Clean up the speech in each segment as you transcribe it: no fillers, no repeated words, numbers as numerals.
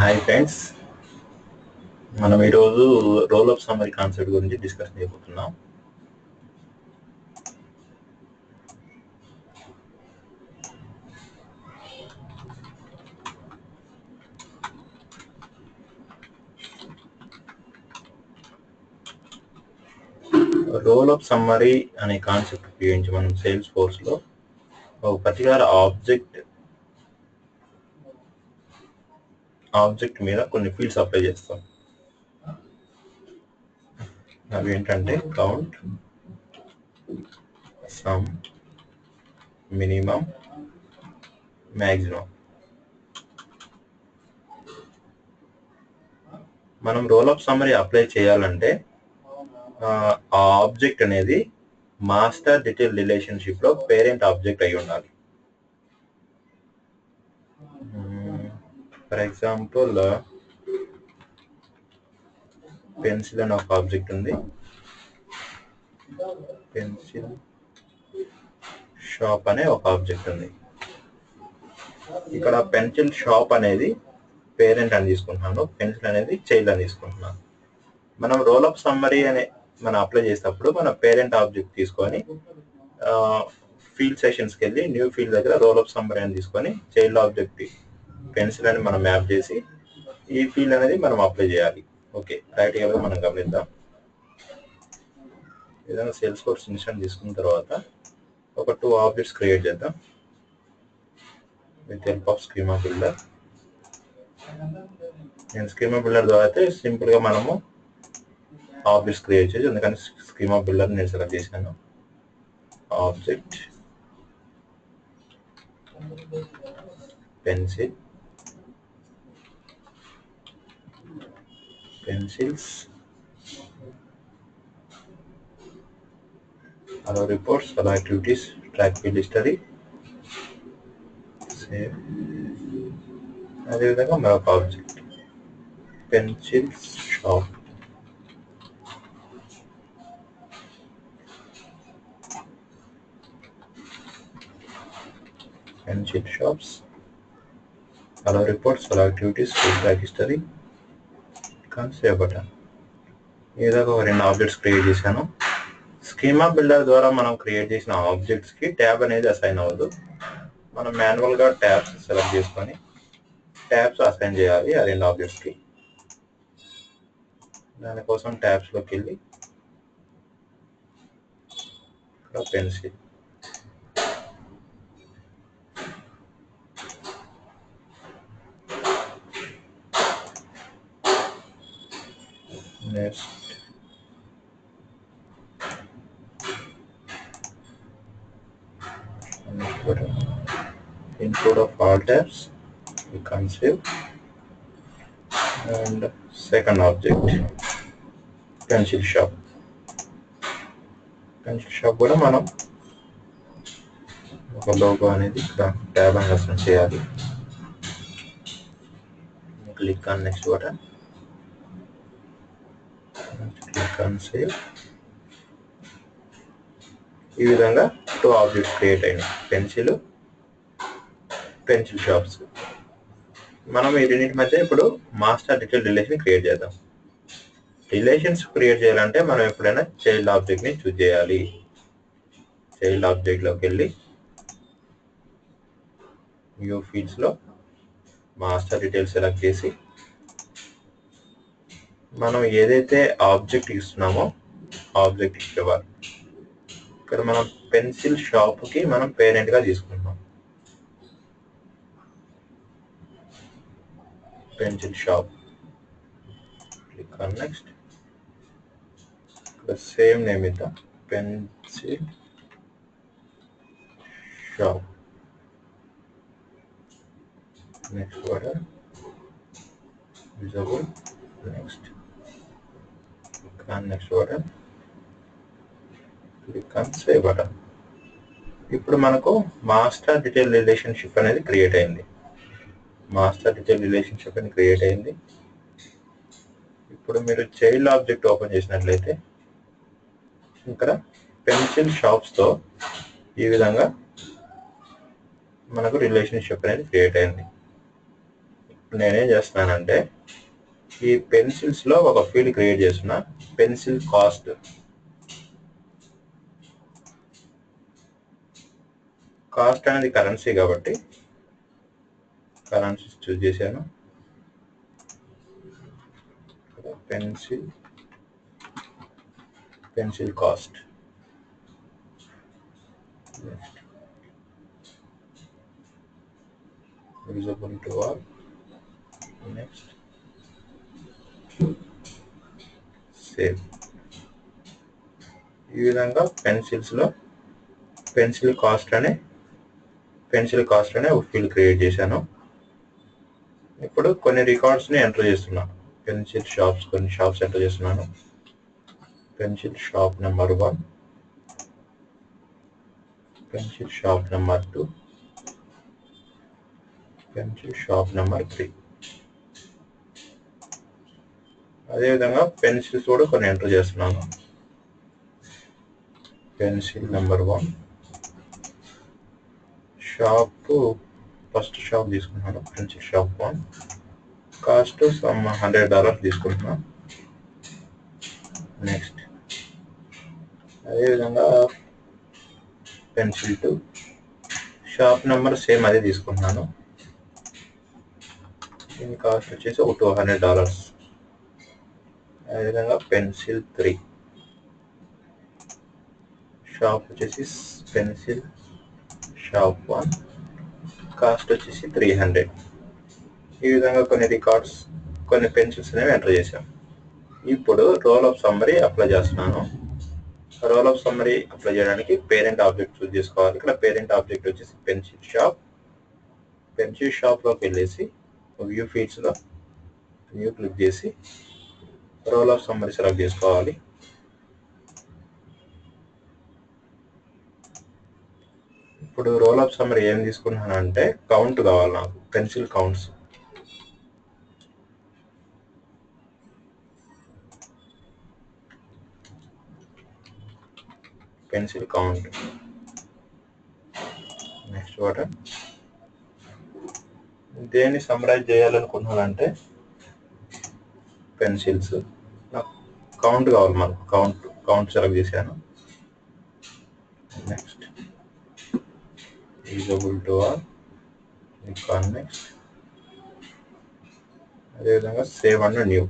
Hi friends, మనం ఈరోజు role up summary concept గురించి డిస్కస్ చేయబోతున్నాం. రోల్ అప్ సమ్మరీ అనే కాన్సెప్ట్ ఉపయోగించి మనం సేల్స్ ఫోర్స్లో ఒక పర్టికులర్ ఆబ్జెక్ట్ మీద కొన్ని ఫీల్డ్స్ అప్లై చేస్తాం. అవి ఏంటంటే కౌంట్, సమ్, మినిమం, మ్యాక్సిమం. మనం రోల్ అప్ సమ్మరీ అప్లై చేయాలంటే ఆ ఆబ్జెక్ట్ అనేది మాస్టర్ డీటెయిల్ రిలేషన్షిప్ లో పేరెంట్ ఆబ్జెక్ట్ అయి ఉండాలి. ఫర్ ఎగ్జాంపుల్, పెన్సిల్ అనే ఒక ఆబ్జెక్ట్ ఉంది, పెన్సిల్ షాప్ అనే ఒక ఆబ్జెక్ట్ ఉంది. ఇక్కడ పెన్సిల్ షాప్ అనేది పేరెంట్ అని తీసుకుంటున్నాను, పెన్సిల్ అనేది చైల్డ్ అని తీసుకుంటున్నాను. మనం రోల్ అప్ సమ్మరీ అనే మనం అప్లై చేసేటప్పుడు మన పేరెంట్ ఆబ్జెక్ట్ తీసుకొని ఫీల్డ్ సెషన్స్కి వెళ్ళి న్యూ ఫీల్డ్ దగ్గర రోల్ అప్ సమ్మరీ అని తీసుకొని చైల్డ్ ఆబ్జెక్ట్ పెన్సిల్ అని మనం మ్యాప్ చేసి ఈ ఫీల్డ్ అనేది మనం అప్లై చేయాలి. ఓకే, ప్రాక్టికల్గా మనం గమనిద్దాం. ఏదైనా సేల్స్ ఫోర్స్ ఇన్స్టాల్ తీసుకున్న తర్వాత ఒక 2 ఆబ్జెక్ట్స్ క్రియేట్ చేద్దాం with help of schema builder. నేను స్కీమా బిల్డర్ ద్వారా అయితే సింపుల్గా మనము ఆబ్జెక్ట్స్ క్రియేట్ చేయొచ్చు, ఎందుకంటే స్కీమా బిల్డర్ నేను సెలెక్ట్ చేశాను. Object pencil, pencils, allow reports, allow activities, track field history, save. అదేవిధంగా మరొక object pencil shop, pencil shops, allow reports, allow activities, track history, save button. ఈ విధంగా ఒక 2 ఆబ్జెక్ట్స్ క్రియేట్ చేశాను. స్కీమా బిల్డర్ ద్వారా మనం క్రియేట్ చేసిన ఆబ్జెక్ట్స్కి ట్యాబ్ అనేది అసైన్ అవ్వదు. మనం మాన్యువల్గా ట్యాబ్స్ సెలెక్ట్ చేసుకొని ట్యాబ్స్ అసైన్ చేయాలి ఆ 2 ఆబ్జెక్ట్స్కి. దానికోసం ట్యాబ్స్లోకి వెళ్ళి ఇక్కడ pencil, next include of all tabs, you can save. And second object pencil shop, pencil shop కూడా మనం ఒక లోగో అనేది ఇక్కడ ట్యాబ్ అని అసైన్ చేయాలి. Click on next button, click on save. ఈ విధంగా 2 ఆబ్జెక్ట్స్ క్రియేట్ అయినాయి, పెన్సిల్ షాప్స్. మనం ఈ రెండింటి మధ్య ఇప్పుడు మాస్టర్ డీటెయిల్ రిలేషన్ క్రియేట్ చేద్దాం. రిలేషన్స్ క్రియేట్ చేయాలంటే మనం ఎప్పుడైనా చైల్డ్ ఆబ్జెక్ట్ని చూజ్ చేయాలి. చైల్డ్ ఆబ్జెక్ట్లోకి వెళ్ళి న్యూ ఫీల్డ్స్లో మాస్టర్ డీటెయిల్ సెలెక్ట్ చేసి మనం ఏదైతే ఆబ్జెక్ట్ ఇస్తున్నామో ఆబ్జెక్ట్ ఇచ్చేవారు. ఇక్కడ మనం పెన్సిల్ షాప్కి మనం పేరెంట్గా తీసుకుంటున్నాం. Pencil shop, click on next. ఇక్కడ సేమ్ నేమ్ ఇద్దాం, pencil shop. Next button, visible, next, click on next button, click on save button. ఇప్పుడు మనకు మాస్టర్ డీటెయిల్ రిలేషన్షిప్ అనేది క్రియేట్ అయింది. మాస్టర్ డీటెయిల్ రిలేషన్షిప్ అని క్రియేట్ అయింది. ఇప్పుడు మీరు చైల్డ్ ఆబ్జెక్ట్ ఓపెన్ చేసినట్లయితే ఇక్కడ పెన్సిల్ షాప్స్తో ఈ విధంగా మనకు రిలేషన్షిప్ అనేది క్రియేట్ అయింది. నేనేం చేస్తున్నానంటే ఈ పెన్సిల్స్లో ఒక ఫీల్డ్ క్రియేట్ చేస్తున్నా, పెన్సిల్ కాస్ట్. కాస్ట్ అనేది కరెన్సీ కాబట్టి కరెన్సీ చూస్ చేశాను. Pencil cost. Visible to all. Next save. ఈ విధంగా పెన్సిల్స్లో పెన్సిల్ కాస్ట్ అనే ఒక ఫీల్డ్ క్రియేట్ చేశాను. ఇప్పుడు కొన్ని రికార్డ్స్ని ఎంటర్ చేస్తున్నాను. పెన్సిల్ షాప్స్, కొన్ని షాప్స్ ఎంటర్ చేస్తున్నాను. Pencil shop number 1, pencil shop number 2, pencil shop number 3. అదేవిధంగా పెన్సిల్స్ కూడా కొన్ని ఎంటర్ చేస్తున్నాను. Pencil number 1 shop, first shop తీసుకుంటున్నాను. పెన్సిల్ షాప్ 1 కాస్ట్ సమ్ $100 తీసుకుంటున్నాను. నెక్స్ట్ అదేవిధంగా పెన్సిల్ 2 షాప్ నెంబర్ సేమ్ అదే తీసుకుంటున్నాను. దీని కాస్ట్ వచ్చేసి ఒక $200. అదేవిధంగా పెన్సిల్ 3 షాప్ వచ్చేసి పెన్సిల్ షాప్ 1 కాస్ట్ వచ్చేసి $300. ఈ విధంగా కొన్ని రికార్డ్స్, కొన్ని పెన్సిల్స్ అనేవి ఎంటర్ చేశాం. ఇప్పుడు రోల్ ఆఫ్ సమ్మరీ అప్లై చేస్తున్నాను. రోల్ ఆఫ్ సమ్మరీ అప్లై చేయడానికి పేరెంట్ ఆబ్జెక్ట్ చూస్ చేసుకోవాలి. ఇక్కడ పేరెంట్ ఆబ్జెక్ట్ వచ్చేసి పెన్సిల్ షాప్. పెన్సిల్ షాప్లోకి వెళ్ళేసి వ్యూ ఫీడ్స్లో న్యూ క్లిక్ చేసి రోల్ ఆఫ్ సమ్మరీ సెలెక్ట్ చేసుకోవాలి. ఇప్పుడు రోల్ ఆఫ్ సమ్మరీ ఏం తీసుకున్నాను అంటే కౌంట్ కావాలి నాకు, pencil counts. Pencil count. Next button. దేన్ని సమ్మరైజ్ చేయాలనుకుంటున్నానంటే పెన్సిల్స్. నాకు కౌంట్ కావాలి, మనకు కౌంట్ సెలెక్ట్ చేశాను. Next visible to all, click on next. అదేవిధంగా సేవ్ అండ్ న్యూ.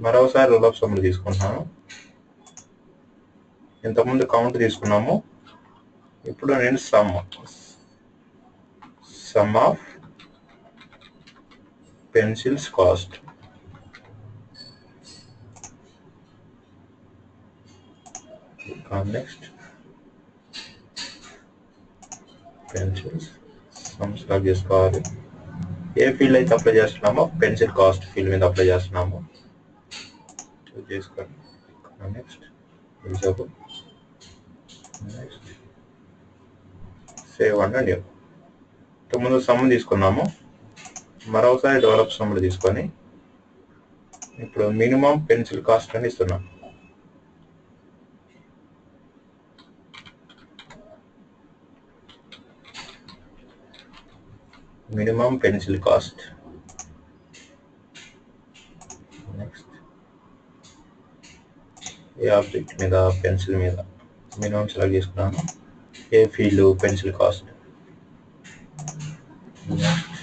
మరోసారి రోల్ ఆఫ్ సమ్మరీ తీసుకుంటున్నాను. ఇంతకుముందు కౌంట్ తీసుకున్నాము, ఇప్పుడు నేను some of pencils cost. Next pencils some select చేసుకోవాలి. ఏ ఫీల్డ్ అయితే అప్లై చేస్తున్నామో పెన్సిల్ కాస్ట్ ఫీల్డ్ మీద అప్లై చేస్తున్నాము, చూస్ చేసుకోండి. Next visible. Next save and new. ఇంతకుముందు సమ్ తీసుకున్నాము, మరోసారి రోల్ ఆఫ్ సమ్మరీ తీసుకొని ఇప్పుడు మినిమం పెన్సిల్ కాస్ట్ అని ఇస్తున్నాం. Minimum pencil cost. నెక్స్ట్ ఏ ఆబ్జెక్ట్ మీద, పెన్సిల్ మీద మినిమం సెలెక్ట్ చేసుకున్నాను. ఏ field, pencil cost. Next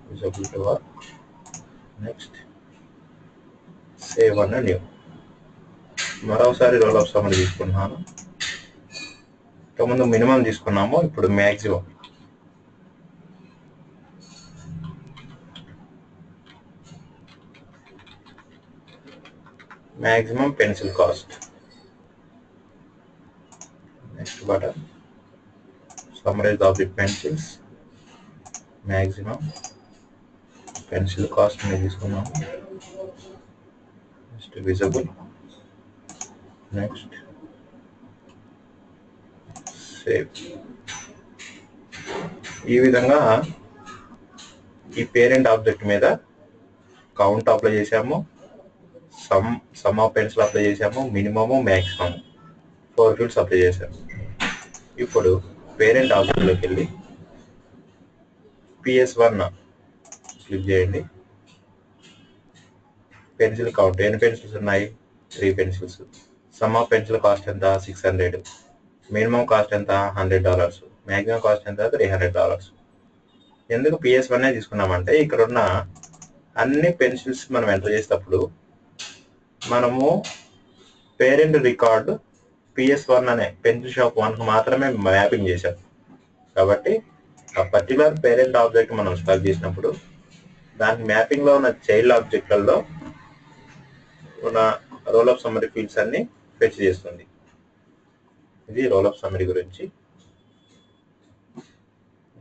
visible to all. Next save and new. మరోసారి రోల్ ఆఫ్ సమ్మరీ తీసుకున్నాను. ఇంతకుముందు మినిమం తీసుకున్నాము, ఇప్పుడు maximum. maximum pencil cost. Next button, summarize of the pencils. Maximum pencil cost में తీసుకున్నాము. Next visible. Next save. ఈ విధంగా ఈ పేరెంట్ ఆబ్జెక్ట్ మీద కౌంట్ అప్లై చేసాము, సమ్ ఆఫ్ పెన్సిల్ అప్లై చేసాము, మినిమము, మ్యాక్సిమం 4 ఫీల్డ్స్ అప్లై చేసాము. ఇప్పుడు పేరెంట్ ఆబ్జెక్ట్లోకి వెళ్ళి PS1 క్లిక్ చేయండి. పెన్సిల్ కౌంట్ ఎన్ని పెన్సిల్స్ ఉన్నాయి? 3 pencils. Some of pencil cost ఎంత? 600. మినిమం కాస్ట్ ఎంత? $100. మ్యాక్సిమం కాస్ట్ ఎంత? $300. ఎందుకు PS1 తీసుకున్నామంటే ఇక్కడ ఉన్న అన్ని పెన్సిల్స్ మనం ఎంటర్ చేసేటప్పుడు మనము పేరెంట్ రికార్డు PS1 అనే పెన్సిల్ షాప్ 1కు మాత్రమే మ్యాపింగ్ చేశాం. కాబట్టి ఆ పర్టికులర్ పేరెంట్ ఆబ్జెక్ట్ మనం సెలెక్ట్ చేసినప్పుడు దాని మ్యాపింగ్లో ఉన్న చైల్డ్ ఆబ్జెక్ట్లలో ఉన్న రోల్ ఆఫ్ సమ్మరీ ఫీల్డ్స్ అన్ని ఫెచ్ చేస్తుంది. ఇది రోల్ ఆఫ్ సమ్మరీ గురించి.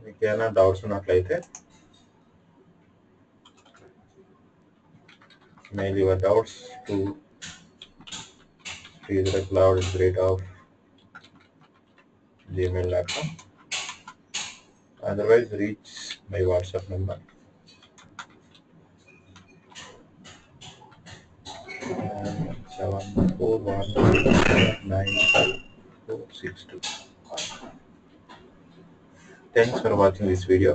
మీకు ఏమైనా డౌట్స్ ఉన్నట్లయితే mail your doubts to sridharcloud@gmail.com. Otherwise, reach my WhatsApp number 7416954262. Thanks for watching this video.